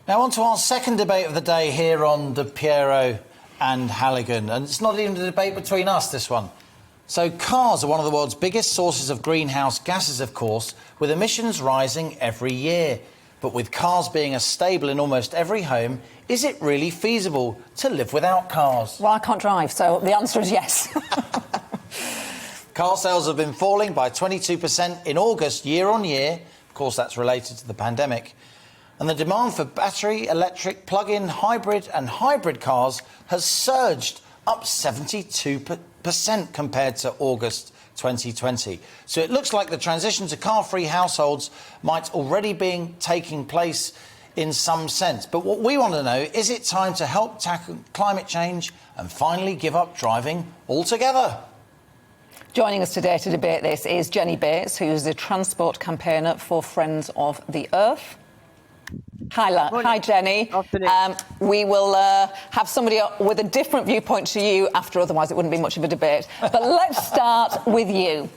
Now on to our second debate of the day here on De Piero and Halligan. And it's not even a debate between us, this one. So cars are one of the world's biggest sources of greenhouse gases, of course, with emissions rising every year. But with cars being a staple in almost every home, is it really feasible to live without cars? Well, I can't drive, so the answer is yes. Car sales have been falling by 22% in August, year on year. Of course, that's related to the pandemic. And the demand for battery, electric, plug-in, hybrid and hybrid cars has surged up 72% compared to August 2020. So it looks like the transition to car-free households might already be taking place in some sense. But what we want to know, is it time to help tackle climate change and finally give up driving altogether? Joining us today to debate this is Jenny Bates, who's the transport campaigner for Friends of the Earth. Hi, Jenny. We will have somebody with a different viewpoint to you after, otherwise it wouldn't be much of a debate. But let's start with you.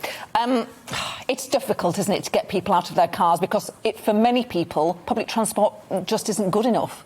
It's difficult, isn't it, to get people out of their cars because for many people, public transport just isn't good enough.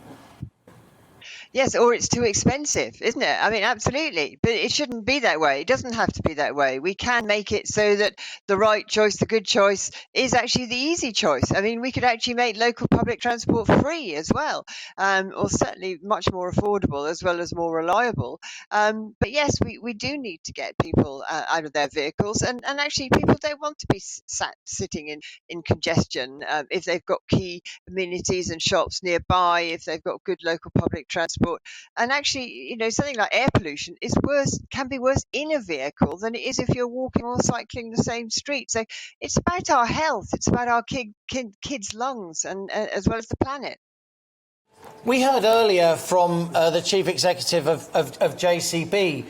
Yes, or it's too expensive, isn't it? I mean, absolutely. But it shouldn't be that way. It doesn't have to be that way. We can make it so that the right choice, the good choice, is actually the easy choice. I mean, we could actually make local public transport free as well, or certainly much more affordable as well as more reliable. But yes, we do need to get people out of their vehicles. And actually, people don't want to be sitting in congestion if they've got key amenities and shops nearby, if they've got good local public transport. And actually, something like air pollution can be worse in a vehicle than it is if you're walking or cycling the same street. So it's about our health, it's about our kids' lungs, and as well as the planet. We heard earlier from the chief executive of JCB.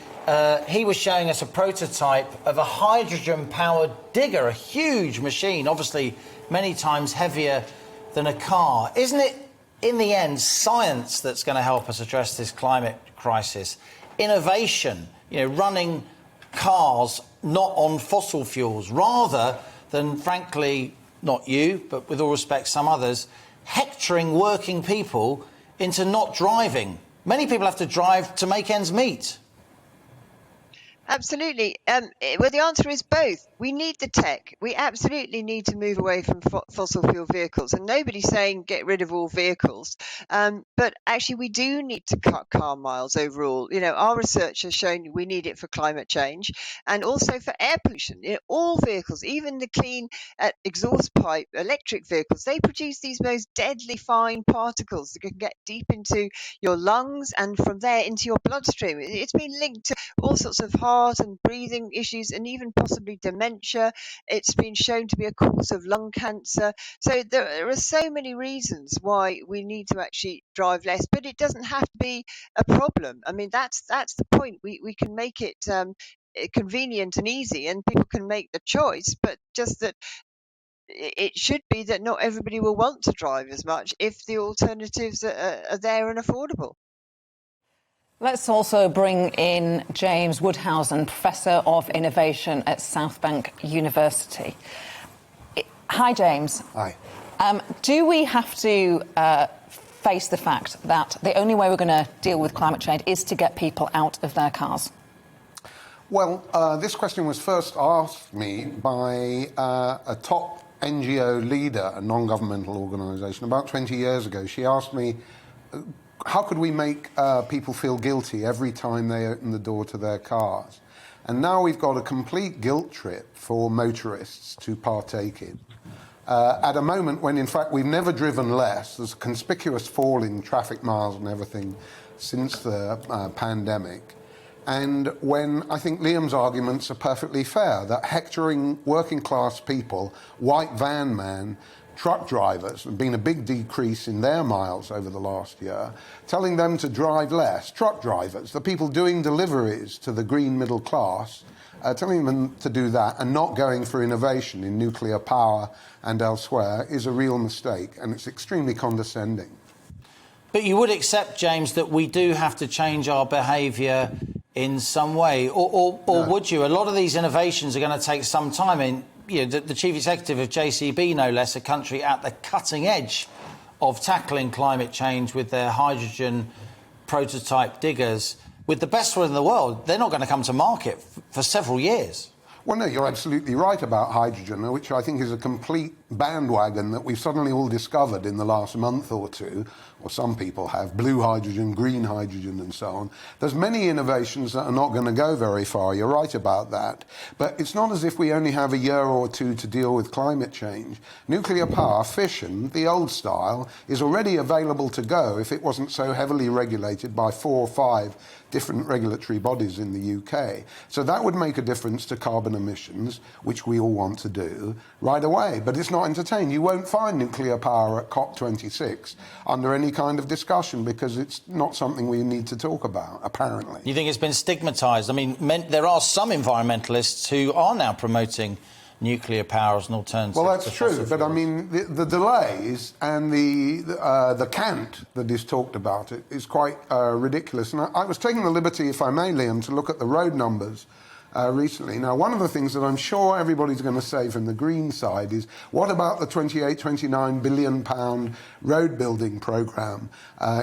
He was showing us a prototype of a hydrogen-powered digger, a huge machine, obviously many times heavier than a car. Isn't it, in the end, science that's going to help us address this climate crisis? Innovation, running cars not on fossil fuels, rather than, frankly, not you, but with all respect, some others, hectoring working people into not driving. Many people have to drive to make ends meet. Absolutely. Well, the answer is both. We need the tech. We absolutely need to move away from fossil fuel vehicles. And nobody's saying get rid of all vehicles. But actually, we do need to cut car miles overall. Our research has shown we need it for climate change and also for air pollution. All vehicles, even the clean exhaust pipe electric vehicles, they produce these most deadly fine particles that can get deep into your lungs and from there into your bloodstream. It's been linked to all sorts of heart and breathing issues and even possibly dementia. It's been shown to be a cause of lung cancer. So there are so many reasons why we need to actually drive less, but it doesn't have to be a problem. I mean, that's the point. We can make it convenient and easy and people can make the choice, but just that it should be that not everybody will want to drive as much if the alternatives are there and affordable. Let's also bring in James Woodhousen, Professor of Innovation at Southbank University. Hi, James. Hi. Do we have to face the fact that the only way we're going to deal with climate change is to get people out of their cars? Well, this question was first asked me by a top NGO leader, a non-governmental organisation, about 20 years ago. She asked me, how could we make people feel guilty every time they open the door to their cars? And now we've got a complete guilt trip for motorists to partake in. At a moment when, in fact, we've never driven less. There's a conspicuous fall in traffic miles and everything since the pandemic. And when I think Liam's arguments are perfectly fair, that hectoring working class people, white van man, truck drivers, there's been a big decrease in their miles over the last year, telling them to drive less. Truck drivers, the people doing deliveries to the green middle class, telling them to do that and not going for innovation in nuclear power and elsewhere is a real mistake, and it's extremely condescending. But you would accept, James, that we do have to change our behaviour in some way, or no. Would you? A lot of these innovations are going to take some time. The chief executive of JCB, no less, a country at the cutting edge of tackling climate change with their hydrogen prototype diggers, with the best one in the world, they're not going to come to market for several years. Well, no, you're absolutely right about hydrogen, which I think is a complete bandwagon that we've suddenly all discovered in the last month or two, or some people have, blue hydrogen, green hydrogen and so on. There's many innovations that are not going to go very far, you're right about that. But it's not as if we only have a year or two to deal with climate change. Nuclear power, fission, the old style, is already available to go if it wasn't so heavily regulated by 4 or 5 different regulatory bodies in the UK. So that would make a difference to carbon emissions, which we all want to do, right away. But it's not entertained. You won't find nuclear power at COP26 under any kind of discussion because it's not something we need to talk about, apparently. You think it's been stigmatised? I mean, there are some environmentalists who are now promoting nuclear power as an alternative. Well, that's true, but I mean, the delays and the cant that is talked about it is quite ridiculous. And I was taking the liberty, if I may, Liam, to look at the road numbers recently. Now, one of the things that I'm sure everybody's going to say from the Green side is, what about the 28, 29 billion pound road building programme?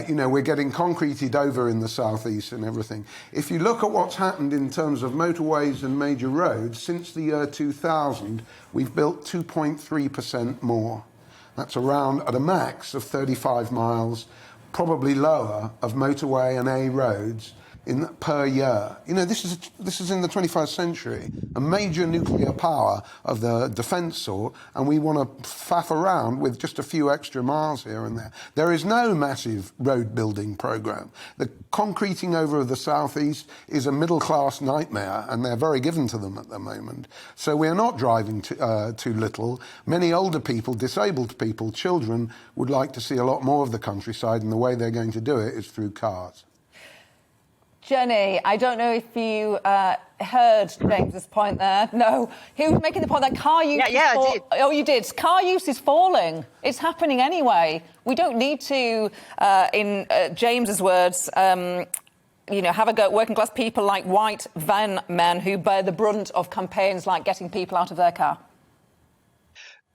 You know, we're getting concreted over in the southeast and everything. If you look at what's happened in terms of motorways and major roads, since the year 2000, we've built 2.3% more. That's around, at a max of 35 miles, probably lower, of motorway and A roads per year. You know, this is in the 21st century, a major nuclear power of the defence sort, and we want to faff around with just a few extra miles here and there. There is no massive road building programme. The concreting over of the southeast is a middle-class nightmare, and they're very given to them at the moment. So we're not driving too little. Many older people, disabled people, children would like to see a lot more of the countryside, and the way they're going to do it is through cars. Jenny, I don't know if you heard James's point there. No, he was making the point that car use... Yeah, I did. Oh, you did. Car use is falling. It's happening anyway. We don't need to, in James's words, you know, have a go at working class people like white van men who bear the brunt of campaigns like getting people out of their car.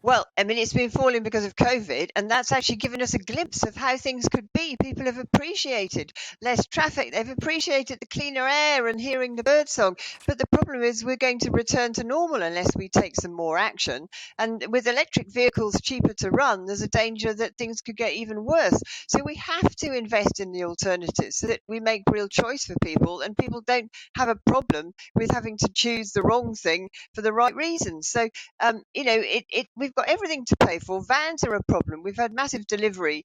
Well, I mean, it's been falling because of COVID, and that's actually given us a glimpse of how things could be. People have appreciated less traffic. They've appreciated the cleaner air and hearing the birdsong. But the problem is we're going to return to normal unless we take some more action. And with electric vehicles cheaper to run, there's a danger that things could get even worse. So we have to invest in the alternatives so that we make real choice for people, and people don't have a problem with having to choose the wrong thing for the right reasons. So, you know, we've got everything to pay for. Vans are a problem. We've had massive delivery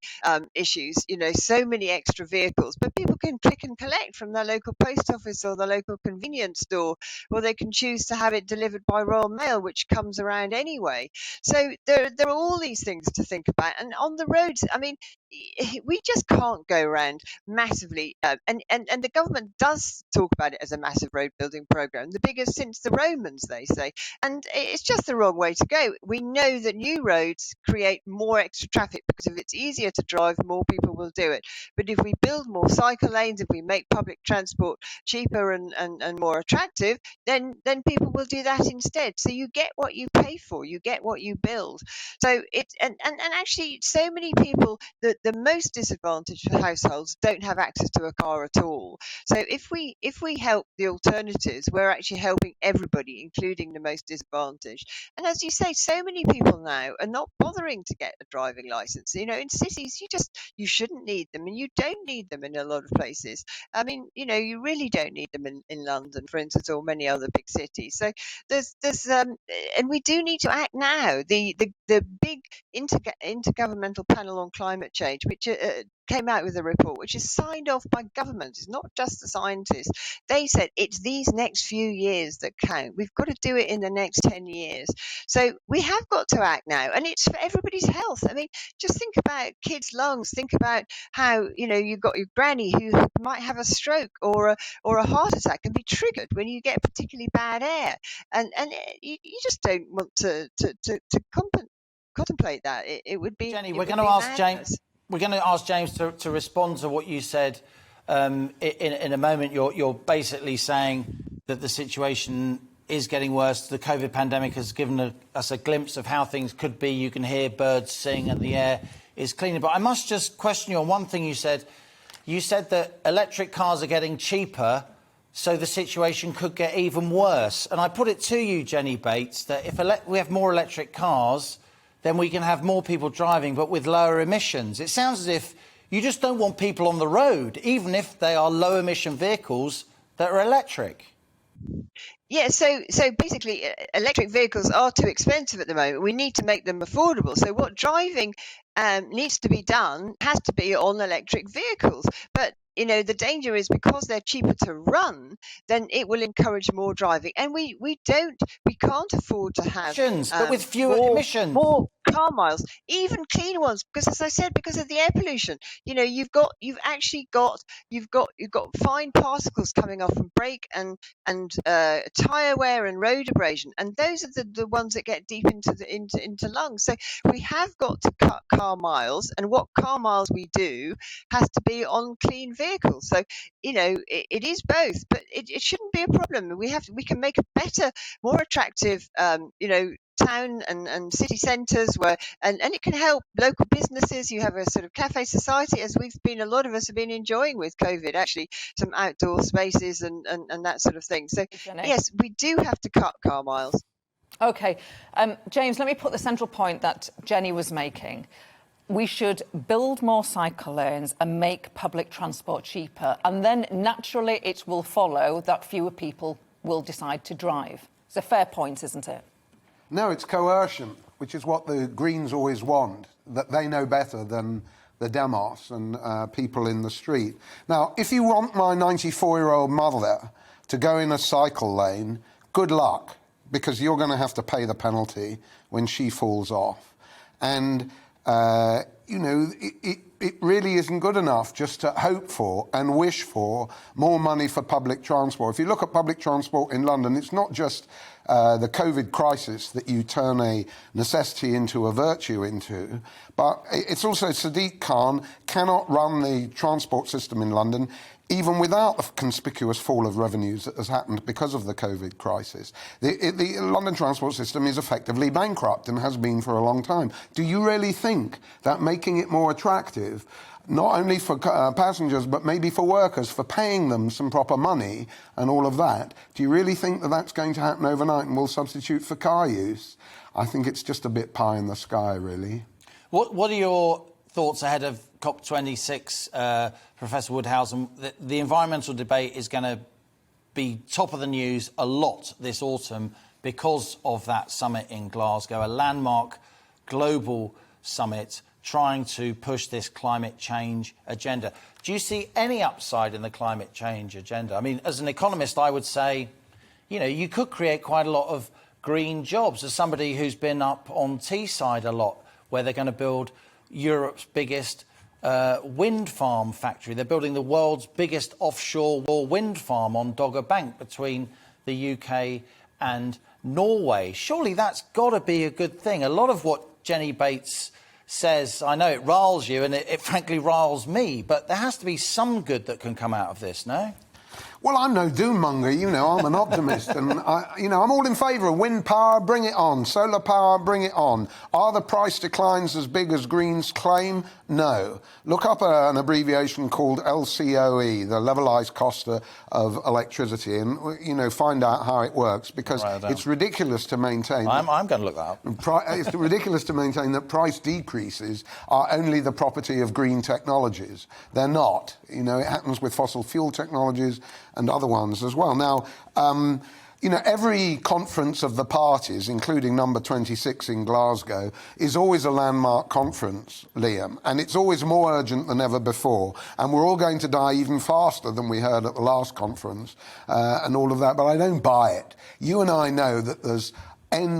issues, you know, so many extra vehicles, but people can click and collect from their local post office or the local convenience store, or they can choose to have it delivered by Royal Mail, which comes around anyway. So there are all these things to think about. And on the roads, I mean, we just can't go around massively, and the government does talk about it as a massive road building program, the biggest since the Romans, they say, and it's just the wrong way to go. We know that new roads create more extra traffic because if it's easier to drive, more people will do it. But if we build more cycle lanes, if we make public transport cheaper and more attractive, then people will do that instead. So you get what you pay for, you get what you build. So and actually so many people, the most disadvantaged households don't have access to a car at all. So if we help the alternatives, we're actually helping everybody, including the most disadvantaged. And as you say, so many people now are not bothering to get a driving license. You know, in cities, you shouldn't need them, and you don't need them in a lot of places. I mean, you know, you really don't need them in London, for instance, or many other big cities. So there's and we do need to act now. The big intergovernmental panel on climate change, which came out with a report which is signed off by government. It's not just the scientists. They said it's these next few years that count. We've got to do it in the next 10 years. So we have got to act now, and it's for everybody's health. I mean, just think about kids' lungs. Think about how, you know, you've got your granny who might have a stroke or a heart attack can be triggered when you get particularly bad air, and you just don't want to contemplate that. It would be. Jenny, we're going to ask James. We're going to ask James to respond to what you said in a moment. You're basically saying that the situation is getting worse. The COVID pandemic has given us a glimpse of how things could be. You can hear birds sing and the air is cleaner. But I must just question you on one thing you said. You said that electric cars are getting cheaper, so the situation could get even worse. And I put it to you, Jenny Bates, that if we have more electric cars, then we can have more people driving, but with lower emissions. It sounds as if you just don't want people on the road, even if they are low-emission vehicles that are electric. Yeah, so basically, electric vehicles are too expensive at the moment. We need to make them affordable. So what driving needs to be done has to be on electric vehicles. But the danger is because they're cheaper to run, then it will encourage more driving. And we can't afford to have but with fewer emissions. More car miles, even clean ones, because as I said, because of the air pollution, you've got fine particles coming off from brake and tire wear and road abrasion, and those are the ones that get deep into lungs. So we have got to cut car miles, and what car miles we do has to be on clean vehicles. So it is both, but it shouldn't be a problem. We can make a better, more attractive town and city centres and it can help local businesses. You have a sort of cafe society, as a lot of us have been enjoying with COVID, actually, some outdoor spaces and that sort of thing. So yes, we do have to cut car miles. OK. James, let me put the central point that Jenny was making. We should build more cycle lanes and make public transport cheaper, and then naturally it will follow that fewer people will decide to drive. It's a fair point, isn't it? No, it's coercion, which is what the Greens always want, that they know better than the demos and people in the street. Now, if you want my 94-year-old mother to go in a cycle lane, good luck, because you're going to have to pay the penalty when she falls off. And, it really isn't good enough just to hope for and wish for more money for public transport. If you look at public transport in London, it's not just the COVID crisis that you turn a necessity into a virtue into, but it's also Sadiq Khan cannot run the transport system in London even without the conspicuous fall of revenues that has happened because of the COVID crisis. The London transport system is effectively bankrupt and has been for a long time. Do you really think that making it more attractive, not only for passengers, but maybe for workers, for paying them some proper money and all of that, do you really think that that's going to happen overnight and will substitute for car use? I think it's just a bit pie in the sky, really. What are your thoughts ahead of COP26, Professor Woodhouse? The environmental debate is going to be top of the news a lot this autumn because of that summit in Glasgow, a landmark global summit trying to push this climate change agenda. Do you see any upside in the climate change agenda? I mean, as an economist, I would say, you could create quite a lot of green jobs. As somebody who's been up on Teesside a lot, where they're going to build Europe's biggest wind farm factory. They're building the world's biggest offshore wind farm on Dogger Bank between the UK and Norway. Surely that's got to be a good thing. A lot of what Jenny Bates says, I know it riles you and it frankly riles me, but there has to be some good that can come out of this, no? Well, I'm no doom-monger, I'm an optimist, and I'm all in favour of wind power, bring it on, solar power, bring it on. Are the price declines as big as Greens claim? No. Look up an abbreviation called LCOE, the levelised cost of electricity, and, find out how it works, because it's ridiculous to maintain... I'm going to look that up. It's ridiculous to maintain that price decreases are only the property of green technologies. They're not. It happens with fossil fuel technologies and other ones as well. Now, every conference of the parties, including number 26 in Glasgow, is always a landmark conference, Liam, and it's always more urgent than ever before. And we're all going to die even faster than we heard at the last conference and all of that, but I don't buy it. You and I know that there's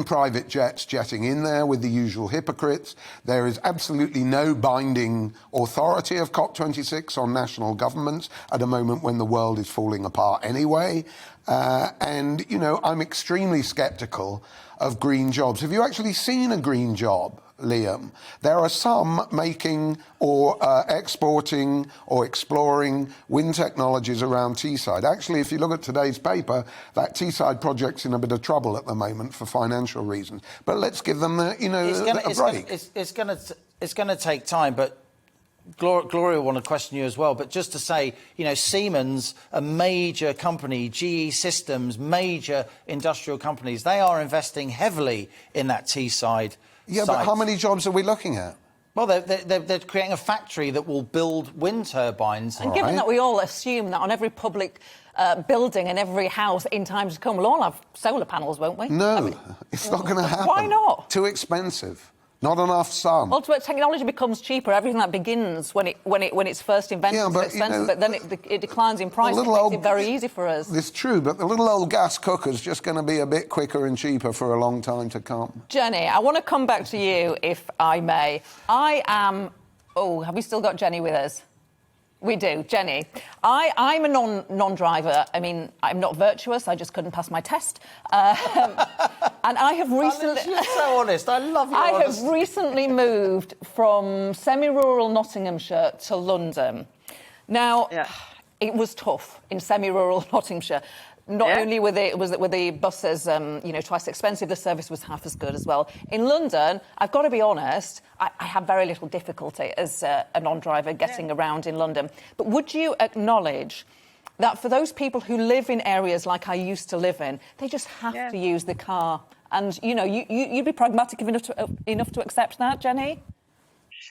private jets jetting in there with the usual hypocrites. There is absolutely no binding authority of COP26 on national governments at a moment when the world is falling apart anyway. I'm extremely sceptical of green jobs. Have you actually seen a green job, Liam. There are some making or exporting or exploring wind technologies around Teesside. Actually, if you look at today's paper, that Teesside project's in a bit of trouble at the moment for financial reasons. But let's give them, a break. It's going to take time, but Gloria will want to question you as well, but just to say, Siemens, a major company, GE Systems, major industrial companies, they are investing heavily in that Teesside Yeah, site. but how many jobs are we looking at? Well, they're creating a factory that will build wind turbines. And given that we all assume that on every public building and every house in times to come, we'll all have solar panels, won't we? No, it's not going to happen. Why not? Too expensive. Not enough sun. Ultimately, technology becomes cheaper. Everything that begins when it's first invented is expensive, but then it declines in price. It makes it very easy for us. It's true, but the little old gas cooker's just going to be a bit quicker and cheaper for a long time to come. Jenny, I want to come back to you, if I may. Have we still got Jenny with us? We do, Jenny. I'm a non-driver. I mean, I'm not virtuous. I just couldn't pass my test. And I have recently... You're so honest. I love your honesty. I have recently moved from semi-rural Nottinghamshire to London. Now, it was tough in semi-rural Nottinghamshire. Not only were the buses, twice expensive, the service was half as good as well. In London, I've got to be honest, I have very little difficulty as a non-driver getting around in London. But would you acknowledge that for those people who live in areas like I used to live in, they just have to use the car? And, you'd be pragmatic enough to accept that, Jenny?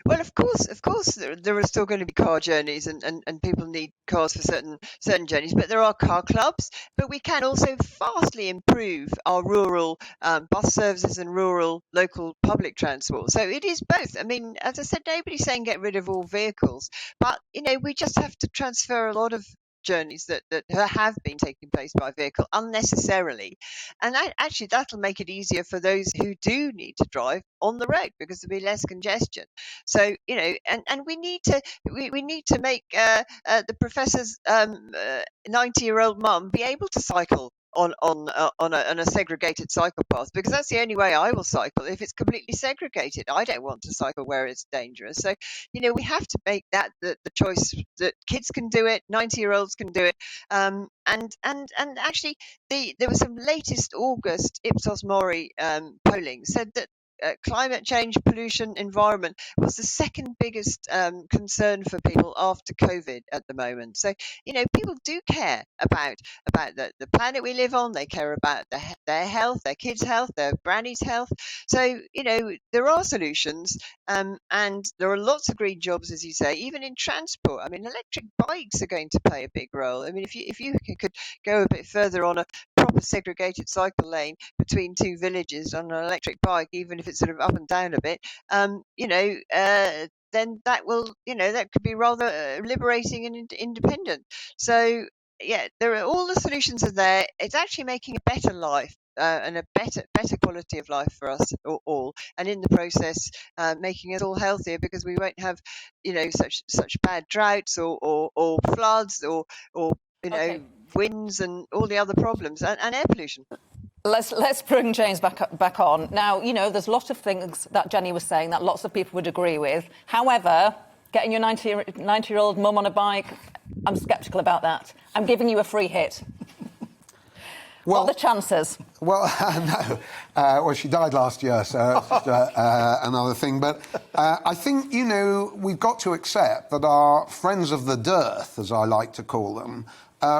Well, of course, there are still going to be car journeys, and people need cars for certain journeys. But there are car clubs. But we can also vastly improve our rural bus services and rural local public transport. So it is both. I mean, as I said, nobody's saying get rid of all vehicles, but we just have to transfer a lot of journeys that have been taking place by vehicle unnecessarily, and actually that'll make it easier for those who do need to drive on the road, because there'll be less congestion. So and we need to make the professor's 90-year-old mum be able to cycle on a segregated cycle path, because that's the only way I will cycle, if it's completely segregated. I don't want to cycle where it's dangerous. So we have to make that the choice that kids can do it, 90-year-olds can do it, and actually there was some latest August Ipsos Mori polling said that climate change, pollution, environment was the second biggest concern for people after COVID at the moment. So, people do care about the planet we live on. They care about their health, their kids' health, their granny's health. So, there are solutions, and there are lots of green jobs, as you say, even in transport. I mean, electric bikes are going to play a big role. I mean, if you could go a bit further on a proper segregated cycle lane between two villages on an electric bike, even if it's sort of up and down a bit, then that will, that could be rather liberating and independent. So, there are all the solutions are there. It's actually making a better life. And a better quality of life for us all, and in the process, making us all healthier, because we won't have, such bad droughts or floods or winds and all the other problems, and air pollution. Let's bring James back on. Now, there's a lot of things that Jenny was saying that lots of people would agree with. However, getting your 90-year-old mum on a bike, I'm sceptical about that. I'm giving you a free hit. What are the chances? Well, no. Well, she died last year, so it's just, another thing. But I think, we've got to accept that our friends of the dearth, as I like to call them,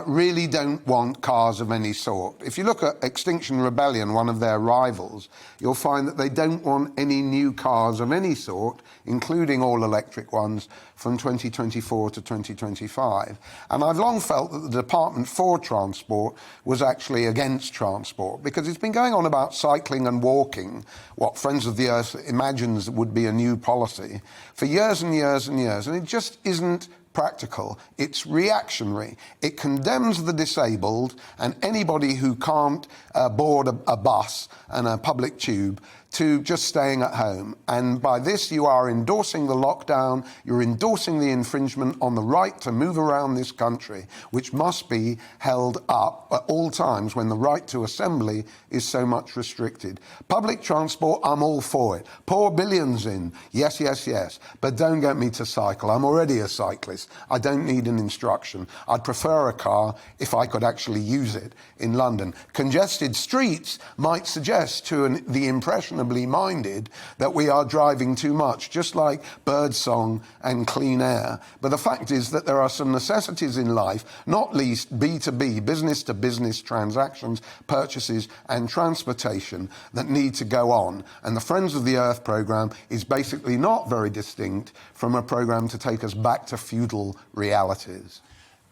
really don't want cars of any sort. If you look at Extinction Rebellion, one of their rivals, you'll find that they don't want any new cars of any sort, including all-electric ones, from 2024 to 2025. And I've long felt that the Department for Transport was actually against transport, because it's been going on about cycling and walking, what Friends of the Earth imagines would be a new policy, for years and years and years, and it just isn't practical. It's reactionary. It condemns the disabled and anybody who can't board a bus and a public tube to just staying at home. And by this, you are endorsing the lockdown, you're endorsing the infringement on the right to move around this country, which must be held up at all times when the right to assembly is so much restricted. Public transport, I'm all for it. Pour billions in, yes, yes, yes. But don't get me to cycle. I'm already a cyclist. I don't need an instruction. I'd prefer a car if I could actually use it in London. Congested streets might suggest to the impressionably minded that we are driving too much, just like birdsong and clean air. But the fact is that there are some necessities in life, not least B2B, business-to-business transactions, purchases and transportation that need to go on. And the Friends of the Earth programme is basically not very distinct from a programme to take us back to feudal realities.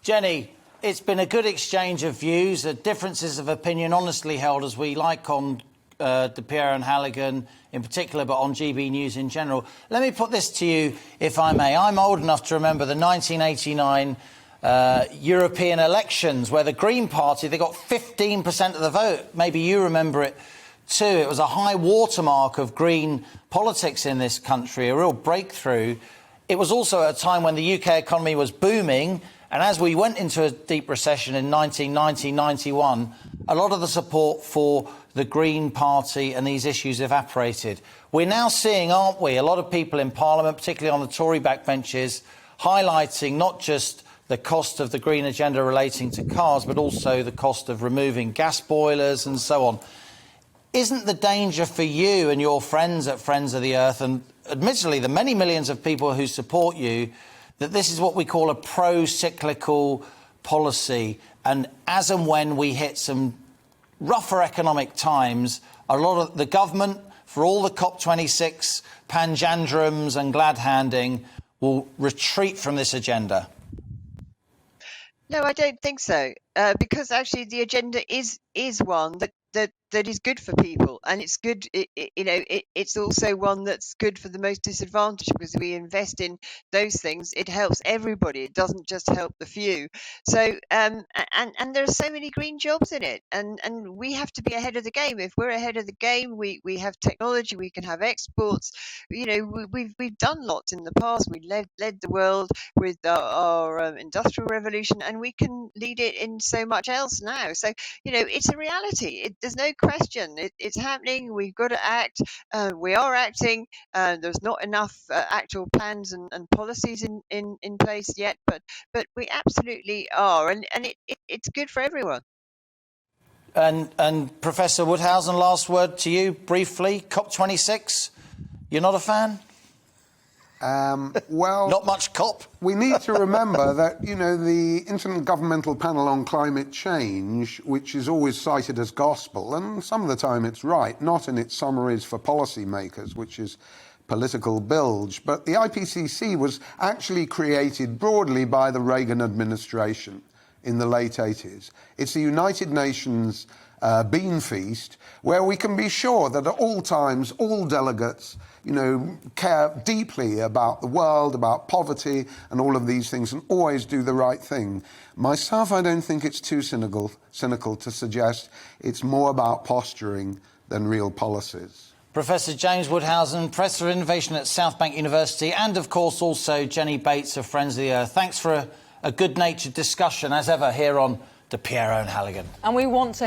Jenny, it's been a good exchange of views, differences of opinion honestly held, as we like on De Piero and Halligan in particular, but on GB News in general. Let me put this to you, if I may. I'm old enough to remember the 1989 European elections, where the Green Party, they got 15% of the vote. Maybe you remember it too. It was a high watermark of Green politics in this country, a real breakthrough. It was also at a time when the UK economy was booming, and as we went into a deep recession in 1990-91, a lot of the support for the Green Party and these issues evaporated. We're now seeing, aren't we, a lot of people in Parliament, particularly on the Tory backbenches, highlighting not just the cost of the green agenda relating to cars, but also the cost of removing gas boilers and so on. Isn't the danger for you and your friends at Friends of the Earth, and admittedly the many millions of people who support you, that this is what we call a pro-cyclical policy, and as and when we hit some rougher economic times, a lot of the government, for all the COP26 panjandrums and glad-handing, will retreat from this agenda? No, I don't think so, because actually the agenda is one that is good for people, and it's good. It's also one that's good for the most disadvantaged, because we invest in those things. It helps everybody. It doesn't just help the few. So, and there are so many green jobs in it, and we have to be ahead of the game. If we're ahead of the game, we have technology. We can have exports. We've done lots in the past. We led the world with our industrial revolution, and we can lead it in so much else now. So, it's a reality. There's no question. It's happening. We've got to act. We are acting. There's not enough actual plans and policies in place yet, but we absolutely are, and it's good for everyone. And Professor Woodhousen, last word to you briefly. COP26, you're not a fan? Well, not much COP. We need to remember that, the Intergovernmental Panel on Climate Change, which is always cited as gospel, and some of the time it's right, not in its summaries for policymakers, which is political bilge, but the IPCC was actually created broadly by the Reagan administration in the late 80s. It's the United Nations bean feast, where we can be sure that at all times, all delegates, care deeply about the world, about poverty and all of these things, and always do the right thing. Myself, I don't think it's too cynical to suggest it's more about posturing than real policies. Professor James Woodhousen, Professor of Innovation at South Bank University, and of course also Jenny Bates of Friends of the Earth. Thanks for a good-natured discussion, as ever, here on De Piero and Halligan. And we want to